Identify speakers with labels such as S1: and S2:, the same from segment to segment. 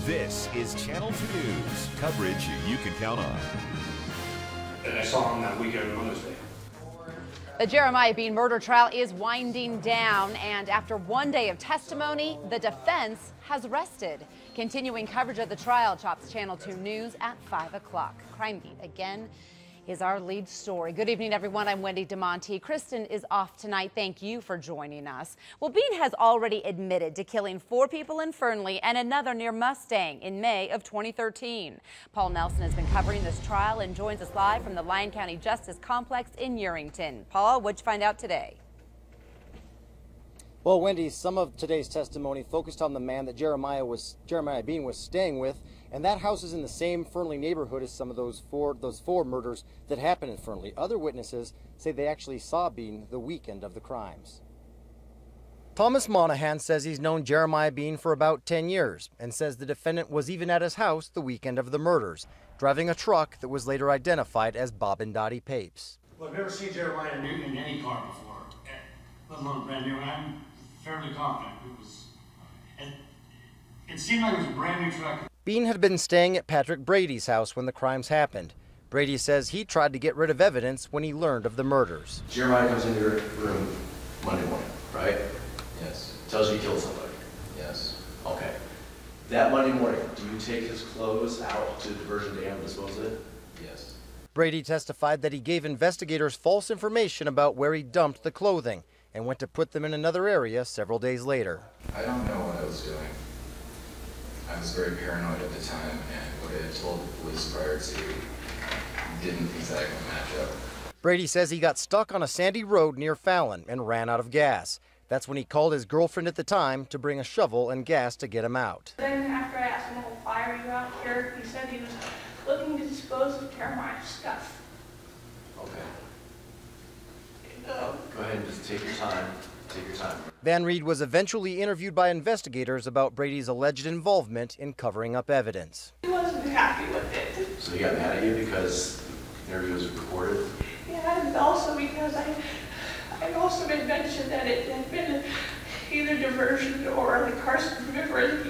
S1: This is Channel 2 News, coverage you can count on.
S2: And I saw him that weekend on Mother's Day.
S3: The Jeremiah Bean murder trial is winding down, and after one day of testimony, the defense has rested. Continuing coverage of the trial tops Channel 2 News at 5 o'clock. Crime Beat again is our lead story. Good evening, everyone. I'm Wendy Damonte. Kristen is off tonight. Thank you for joining us. Well, Bean has already admitted to killing 4 people in Fernley and another near Mustang in May of 2013. Paul Nelson has been covering this trial and joins us live from the Lyon County Justice Complex in Yerington. Paul, what'd you find out today?
S4: Well, Wendy, some of today's testimony focused on the man that Jeremiah Bean was staying with, and that house is in the same Fernley neighborhood as some of those four murders that happened in Fernley. Other witnesses say they actually saw Bean the weekend of the crimes. Thomas Monaghan says he's known Jeremiah Bean for about 10 years and says the defendant was even at his house the weekend of the murders, driving a truck that was later identified as Bob and Dottie Papes.
S2: Well, I've never seen Jeremiah in any car before, let alone brand new, and I'm fairly confident it seemed like it was a brand new truck.
S4: Bean had been staying at Patrick Brady's house when the crimes happened. Brady says he tried to get rid of evidence when he learned of the murders.
S5: Jeremiah comes into your room Monday morning, right? Yes. Tells you he killed somebody? Yes. Okay. That Monday morning, do you take his clothes out to diversion dam and dispose of it? Yes.
S4: Brady testified that he gave investigators false information about where he dumped the clothing and went to put them in another area several days later.
S6: I don't know what I was doing. I was very paranoid at the time, and what I had told the police prior to didn't exactly match up.
S4: Brady says he got stuck on a sandy road near Fallon and ran out of gas. That's when he called his girlfriend at the time to bring a shovel and gas to get him out.
S7: Then after I asked him, well, why are you out here? He said he was looking to dispose of Jeremiah's stuff.
S5: Okay. Go ahead and just take your time. Take your time.
S4: Van Reed was eventually interviewed by investigators about Brady's alleged involvement in covering up evidence.
S7: He wasn't happy with it.
S5: So he got mad at you because the interview was recorded?
S7: Yeah, and also because I also had mentioned that it had been either diversion or the Carson River.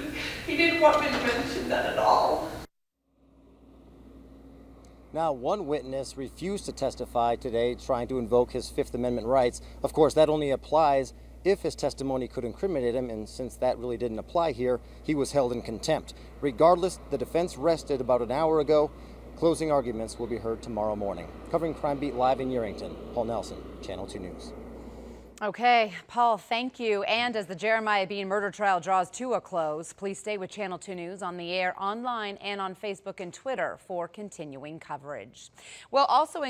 S7: He didn't want me to mention that at all.
S4: Now, one witness refused to testify today, trying to invoke his Fifth Amendment rights. Of course, that only applies if his testimony could incriminate him, and since that really didn't apply here, he was held in contempt. Regardless, the defense rested about an hour ago. Closing arguments will be heard tomorrow morning. Covering Crime Beat live in Yerington, Paul Nelson, Channel 2 News.
S3: Okay, Paul, thank you. And as the Jeremiah Bean murder trial draws to a close, please stay with Channel 2 News on the air, online, and on Facebook and Twitter for continuing coverage. We'll also